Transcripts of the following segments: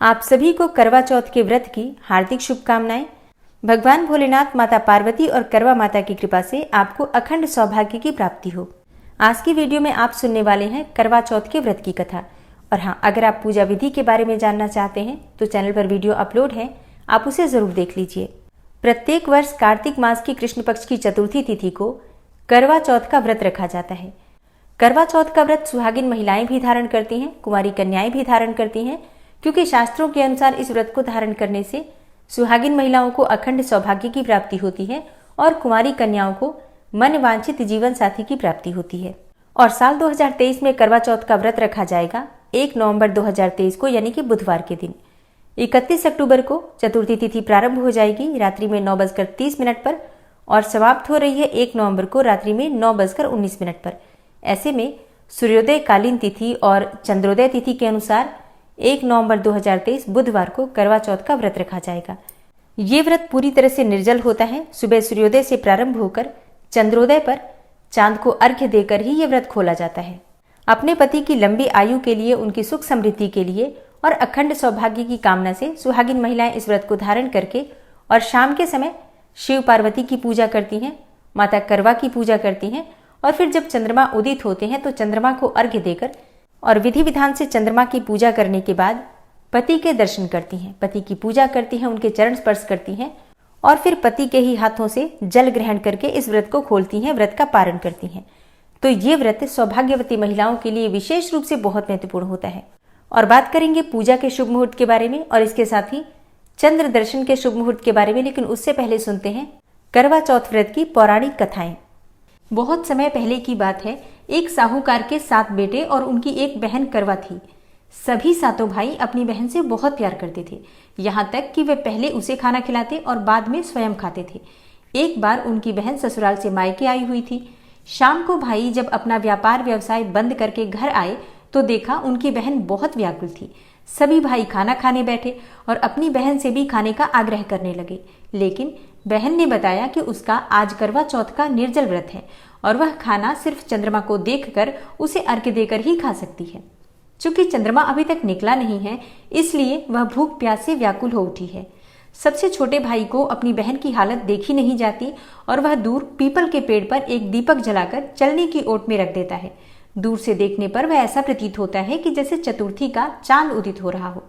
आप सभी को करवा चौथ के व्रत की हार्दिक शुभकामनाएं। भगवान भोलेनाथ, माता पार्वती और करवा माता की कृपा से आपको अखंड सौभाग्य की प्राप्ति हो। आज की वीडियो में आप सुनने वाले हैं करवा चौथ के व्रत की कथा। और हाँ, अगर आप पूजा विधि के बारे में जानना चाहते हैं तो चैनल पर वीडियो अपलोड है, आप उसे जरूर देख लीजिए। प्रत्येक वर्ष कार्तिक मास की कृष्ण पक्ष की चतुर्थी तिथि को करवा चौथ का व्रत रखा जाता है। करवा चौथ का व्रत सुहागिन महिलाएं भी धारण करती हैं, कुंवारी कन्याएं भी धारण करती हैं, क्योंकि शास्त्रों के अनुसार इस व्रत को धारण करने से सुहागिन महिलाओं को अखंड सौभाग्य की प्राप्ति होती है और कुंवारी कन्याओं को मन वांछित जीवन साथी की प्राप्ति होती है। और साल 2023 में करवा चौथ का व्रत रखा जाएगा 1 नवंबर 2023 को, यानी कि बुधवार के दिन। 31 अक्टूबर को चतुर्थी तिथि प्रारंभ हो जाएगी रात्रि में 9:30 पर और समाप्त हो रही है 1 नवंबर को रात्रि में 9:19 पर। ऐसे में सूर्योदय कालीन तिथि और चंद्रोदय तिथि के अनुसार 1 नवंबर 2023 बुधवार को करवा चौथ का व्रत रखा जाएगा। ये व्रत पूरी तरह से निर्जल होता है। सुबह सूर्योदय से प्रारंभ होकर चंद्रोदय पर चांद को अर्घ्य देकर ही ये व्रत खोला जाता है। अपने पति की लंबी आयु के लिए, उनकी सुख समृद्धि के लिए और अखंड सौभाग्य की कामना से सुहागिन महिलाएं इस व्रत को धारण करके और शाम के समय शिव पार्वती की पूजा करती हैं, माता करवा की पूजा करती हैं और फिर जब चंद्रमा उदित होते हैं तो चंद्रमा को अर्घ्य देकर और विधि विधान से चंद्रमा की पूजा करने के बाद पति के दर्शन करती हैं, पति की पूजा करती हैं, उनके चरण स्पर्श करती हैं और फिर पति के ही हाथों से जल ग्रहण करके इस व्रत को खोलती हैं, व्रत का पारण करती हैं। तो ये व्रत सौभाग्यवती महिलाओं के लिए विशेष रूप से बहुत महत्वपूर्ण होता है। और बात करेंगे पूजा के शुभ मुहूर्त के बारे में और इसके साथ ही चंद्र दर्शन के शुभ मुहूर्त के बारे में, लेकिन उससे पहले सुनते हैं करवा चौथ व्रत की पौराणिक कथाएं। बहुत समय पहले की बात है, एक साहूकार के 7 बेटे और उनकी एक बहन करवा थी। सभी 7 भाई अपनी बहन से बहुत प्यार करते थे, यहाँ तक कि वे पहले उसे खाना खिलाते और बाद में स्वयं खाते थे। एक बार उनकी बहन ससुराल से मायके आई हुई थी। शाम को भाई जब अपना व्यापार व्यवसाय बंद करके घर आए तो देखा उनकी बहन बहुत व्याकुल थी। सभी भाई खाना खाने बैठे और अपनी बहन से भी खाने का आग्रह करने लगे, लेकिन बहन ने बताया कि उसका आज करवा चौथ का निर्जल व्रत है और वह खाना सिर्फ चंद्रमा को देखकर उसे अर्घ्य देकर ही खा सकती है। चूंकि चंद्रमा अभी तक निकला नहीं है, इसलिए वह भूख प्यास से व्याकुल हो उठी है। सबसे छोटे भाई को अपनी बहन की हालत देखी नहीं जाती और वह दूर पीपल के पेड़ पर एक दीपक जलाकर चलने की ओट में रख देता है। दूर से देखने पर वह ऐसा प्रतीत होता है कि जैसे चतुर्थी का चांद उदित हो रहा हो।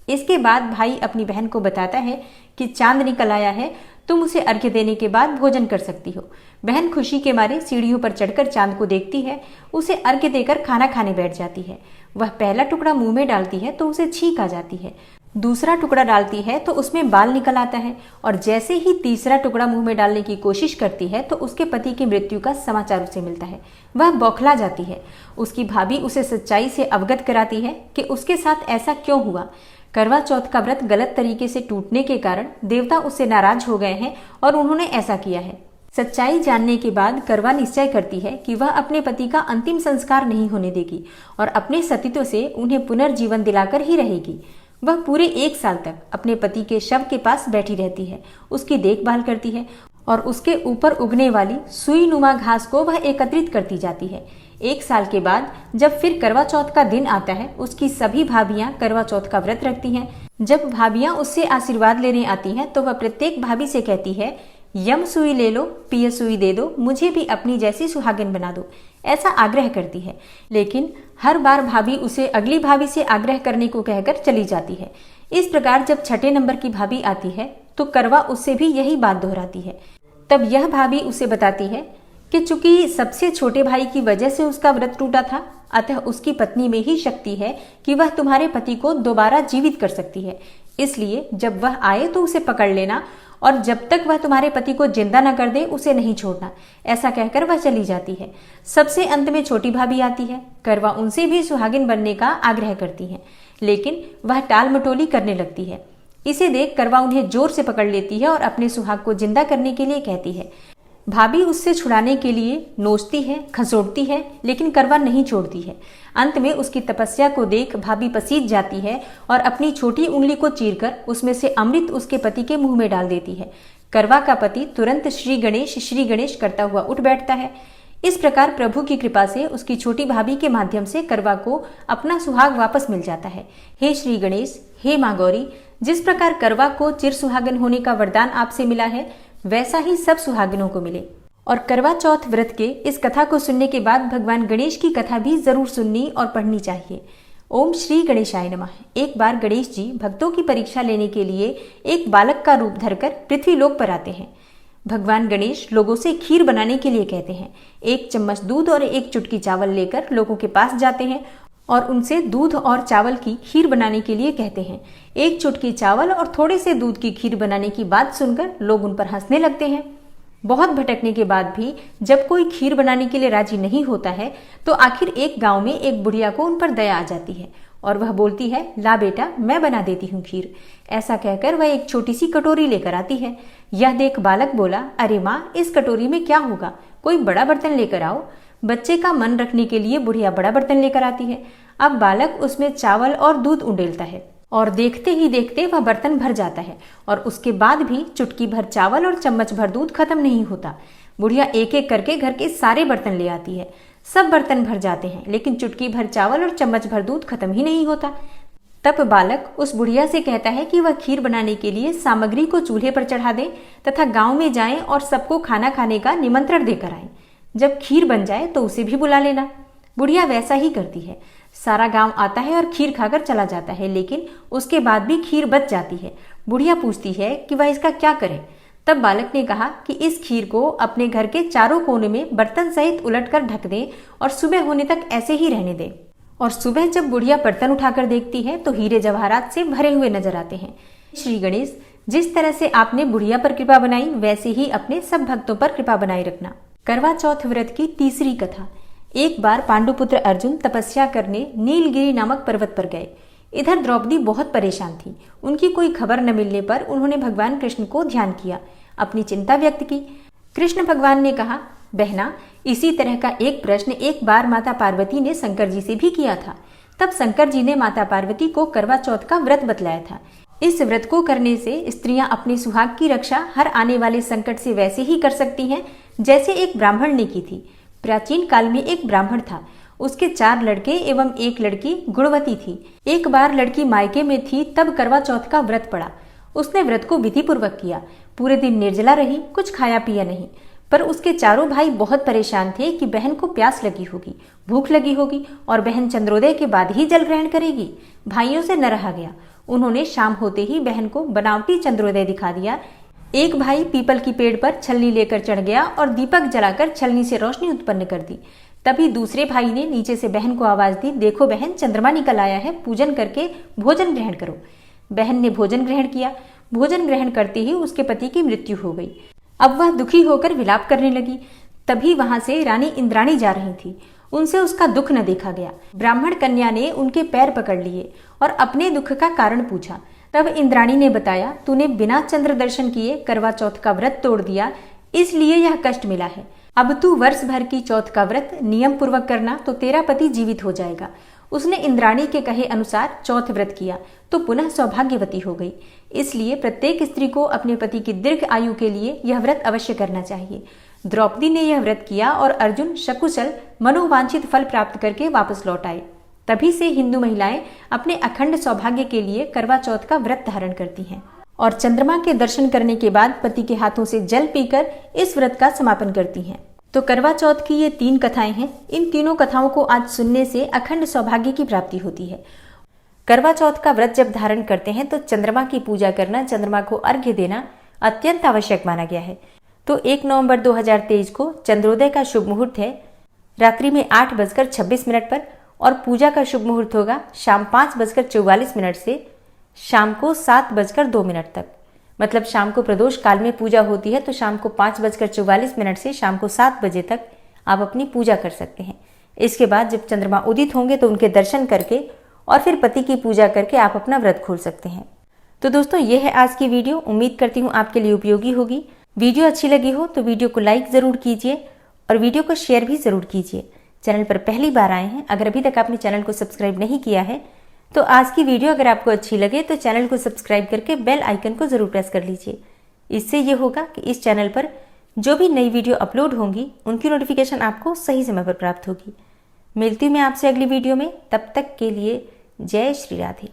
इसके बाद भाई अपनी बहन को बताता है कि चांद निकल आया है, तुम उसे अर्घ्य देने के बाद भोजन कर सकती हो। बहन खुशी के मारे सीढ़ियों पर चढ़कर चांद को देखती है, उसे अर्घ्य देकर खाना खाने बैठ जाती है। वह पहला टुकड़ा मुंह में डालती है तो उसे छींक आ जाती है, दूसरा टुकड़ा डालती है तो उसमें बाल निकल आता है और जैसे ही तीसरा टुकड़ा मुंह में डालने की कोशिश करती है तो उसके पति की मृत्यु का समाचार उसे मिलता है। वह बौखला जाती है। उसकी भाभी उसे सच्चाई से अवगत कराती है कि उसके साथ ऐसा क्यों हुआ। करवा चौथ का व्रत गलत तरीके से टूटने के कारण देवता उससे नाराज हो गए हैं और उन्होंने ऐसा किया है। सच्चाई जानने के बाद करवा निश्चय करती है कि वह अपने पति का अंतिम संस्कार नहीं होने देगी और अपने सतीत्व से उन्हें पुनर्जीवन दिलाकर ही रहेगी। वह पूरे 1 साल तक अपने पति के शव के पास बैठी रहती है, उसकी देखभाल करती है और उसके ऊपर उगने वाली सुई नुमा घास को वह एकत्रित करती जाती है। 1 साल के बाद जब फिर करवा चौथ का दिन आता है, उसकी सभी भाभियां करवा चौथ का व्रत रखती हैं। जब भाभियां उससे आशीर्वाद लेने आती हैं तो वह प्रत्येक भाभी से कहती है, यम सुई ले लो, पिय सुई दे दो, मुझे भी अपनी जैसी सुहागिन बना दो, ऐसा आग्रह करती है। लेकिन हर बार भाभी उसे अगली भाभी से आग्रह करने को कहकर चली जाती है। इस प्रकार जब 6ठे नंबर की भाभी आती है तो करवा उससे भी यही बात दोहराती है। तब यह भाभी उसे बताती है कि चूंकि सबसे छोटे भाई की वजह से उसका व्रत टूटा था, अतः उसकी पत्नी में ही शक्ति है कि वह तुम्हारे पति को दोबारा जीवित कर सकती है। इसलिए जब वह आए तो उसे पकड़ लेना और जब तक वह तुम्हारे पति को जिंदा न कर दे उसे नहीं छोड़ना। ऐसा कहकर वह चली जाती है। सबसे अंत में छोटी भाभी आती है। करवा उनसे भी सुहागिन बनने का आग्रह करती है, लेकिन वह टाल मटोली करने लगती है। इसे देख करवा उन्हें जोर से पकड़ लेती है और अपने सुहाग को जिंदा करने के लिए कहती है। भाभी उससे छुड़ाने के लिए नोचती है, खसोटती है, लेकिन करवा नहीं छोड़ती है। अंत में उसकी तपस्या को देख भाभी पसीज जाती है और अपनी छोटी उंगली को चीरकर उसमें से अमृत उसके पति के मुंह में डाल देती है। करवा का पति तुरंत श्री गणेश करता हुआ उठ बैठता है। इस प्रकार प्रभु की कृपा से उसकी छोटी भाभी के माध्यम से करवा को अपना सुहाग वापस मिल जाता है। हे श्री गणेश, हे माँ गौरी, जिस प्रकार करवा को चिर सुहागन होने का वरदान आपसे मिला है, वैसा ही सब सुहागनों को मिले। और करवा चौथ व्रत के इस कथा को सुनने के बाद भगवान गणेश की कथा भी जरूर सुननी और पढ़नी चाहिए। ओम श्री गणेशाय नमः। एक बार गणेश जी भक्तों की परीक्षा लेने के लिए एक बालक का रूप धरकर पृथ्वी लोक पर आते हैं। भगवान गणेश लोगों से खीर बनाने के लिए कहते हैं। 1 चम्मच दूध और 1 चुटकी चावल लेकर लोगों के पास जाते हैं और उनसे दूध और चावल की खीर बनाने के लिए कहते हैं। 1 चुटकी चावल और थोड़े से दूध की खीर बनाने की बात सुनकर लोग उन पर हंसने लगते हैं। बहुत भटकने के बाद भी जब कोई खीर बनाने के लिए राजी नहीं होता है तो आखिर एक गांव में एक बुढ़िया को उन पर दया आ जाती है और वह बोलती है, ला बेटा, मैं बना देती हूँ खीर। ऐसा कहकर वह एक छोटी सी कटोरी लेकर आती है। यह देख बालक बोला, अरे माँ, इस कटोरी में क्या होगा, कोई बड़ा बर्तन लेकर आओ। बच्चे का मन रखने के लिए बुढ़िया बड़ा बर्तन लेकर आती है। अब बालक उसमें चावल और दूध उंडेलता है और देखते ही देखते वह बर्तन भर जाता है और उसके बाद भी चुटकी भर चावल और चम्मच भर दूध खत्म नहीं होता। बुढ़िया एक एक करके घर के सारे बर्तन ले आती है। सब बर्तन भर जाते हैं लेकिन चुटकी भर चावल और चम्मच भर दूध खत्म ही नहीं होता। तब बालक उस बुढ़िया से कहता है कि वह खीर बनाने के लिए सामग्री को चूल्हे पर चढ़ा दे तथा गांव में जाएं और सबको खाना खाने का निमंत्रण देकर आए। जब खीर बन जाए तो उसे भी बुला लेना। बुढ़िया वैसा ही करती है। सारा गांव आता है और खीर खाकर चला जाता है, लेकिन उसके बाद भी खीर बच जाती है। बुढ़िया पूछती है कि वह इसका क्या करे। तब बालक ने कहा कि इस खीर को अपने घर के चारों कोने में बर्तन सहित उलटकर ढक दे और सुबह होने तक ऐसे ही रहने दे। और सुबह जब बुढ़िया बर्तन उठाकर देखती है तो हीरे जवाहरात से भरे हुए नजर आते हैं। श्री गणेश, जिस तरह से आपने बुढ़िया पर कृपा बनाई, वैसे ही अपने सब भक्तों पर कृपा बनाए रखना। करवा चौथ व्रत की तीसरी कथा। एक बार पांडुपुत्र अर्जुन तपस्या करने नीलगिरी नामक पर्वत पर गए। इधर द्रौपदी बहुत परेशान थी। उनकी कोई खबर न मिलने पर उन्होंने भगवान कृष्ण को ध्यान किया, अपनी चिंता व्यक्त की। कृष्ण भगवान ने कहा, बहना, इसी तरह का एक प्रश्न एक बार माता पार्वती ने शंकर जी से भी किया था। तब शंकर जी ने माता पार्वती को करवा चौथ का व्रत बतलाया था। इस व्रत को करने से स्त्रियां अपने सुहाग की रक्षा हर आने वाले संकट से वैसे ही कर सकती हैं जैसे एक ब्राह्मण ने की थी। प्राचीन काल में एक ब्राह्मण था। उसके 4 लड़के एवं 1 लड़की गुणवती थी। एक बार लड़की मायके में थी, तब करवा चौथ का व्रत पड़ा। उसने व्रत को विधि पूर्वक किया। पूरे दिन निर्जला रही, कुछ खाया पिया नहीं। पर उसके चारों भाई बहुत परेशान थे कि बहन को प्यास लगी होगी, भूख लगी होगी और बहन चंद्रोदय के बाद ही जल ग्रहण करेगी। भाइयों से न रहा गया। उन्होंने शाम होते ही बहन को बनावटी चंद्रोदय दिखा दिया। एक भाई पीपल की पेड़ पर छलनी लेकर चढ़ गया और दीपक जलाकर छलनी से रोशनी उत्पन्न कर दी। तभी दूसरे भाई ने नीचे से बहन को आवाज दी, देखो बहन, चंद्रमा निकल आया है, पूजन करके भोजन ग्रहण करो। बहन ने भोजन ग्रहण किया। भोजन ग्रहण करते ही उसके पति की मृत्यु हो गई। अब वह दुखी होकर विलाप करने लगी। तभी वहां से रानी इंद्राणी जा रही थी। उनसे उसका दुख न देखा गया। ब्राह्मण कन्या ने उनके पैर पकड़ लिए और अपने दुख का कारण पूछा। तब इंद्राणी ने बताया, तूने बिना चंद्र दर्शन किए करवा चौथ का व्रत तोड़ दिया, इसलिए यह कष्ट मिला है। अब तू वर्ष भर की चौथ का व्रत नियम पूर्वक करना तो तेरा पति जीवित हो जाएगा। उसने इंद्राणी के कहे अनुसार चौथ व्रत किया तो पुनः सौभाग्यवती हो गई। इसलिए प्रत्येक स्त्री को अपने पति की दीर्घ आयु के लिए यह व्रत अवश्य करना चाहिए। द्रौपदी ने यह व्रत किया और अर्जुन सकुशल मनोवांछित फल प्राप्त करके वापस लौट आए। तभी से हिंदू महिलाएं अपने अखंड सौभाग्य के लिए करवा चौथ का व्रत धारण करती हैं और चंद्रमा के दर्शन करने के बाद पति के हाथों से जल पीकर इस व्रत का समापन करती हैं। तो करवा चौथ की ये 3 कथाएं हैं। इन तीनों कथाओं को आज सुनने से अखंड सौभाग्य की प्राप्ति होती है। करवा चौथ का व्रत जब धारण करते हैं तो चंद्रमा की पूजा करना, चंद्रमा को अर्घ्य देना अत्यंत आवश्यक माना गया है। तो 1 नवंबर 2023 को चंद्रोदय का शुभ मुहूर्त है रात्रि में 8:26 पर और पूजा का शुभ मुहूर्त होगा शाम 5:44 से शाम को 7:02 तक। मतलब शाम को प्रदोष काल में पूजा होती है तो शाम को 5:44 से शाम को 7 बजे तक आप अपनी पूजा कर सकते हैं। इसके बाद जब चंद्रमा उदित होंगे तो उनके दर्शन करके और फिर पति की पूजा करके आप अपना व्रत खोल सकते हैं। तो दोस्तों, ये है आज की वीडियो। उम्मीद करती हूँ आपके लिए उपयोगी होगी। वीडियो अच्छी लगी हो तो वीडियो को लाइक जरूर कीजिए और वीडियो को शेयर भी जरूर कीजिए। चैनल पर पहली बार आए हैं, अगर अभी तक आपने चैनल को सब्सक्राइब नहीं किया है तो आज की वीडियो अगर आपको अच्छी लगे तो चैनल को सब्सक्राइब करके बेल आइकन को जरूर प्रेस कर लीजिए। इससे ये होगा कि इस चैनल पर जो भी नई वीडियो अपलोड होंगी उनकी नोटिफिकेशन आपको सही समय पर प्राप्त होगी। मिलती हूँ मैं आपसे अगली वीडियो में, तब तक के लिए जय श्री राधे।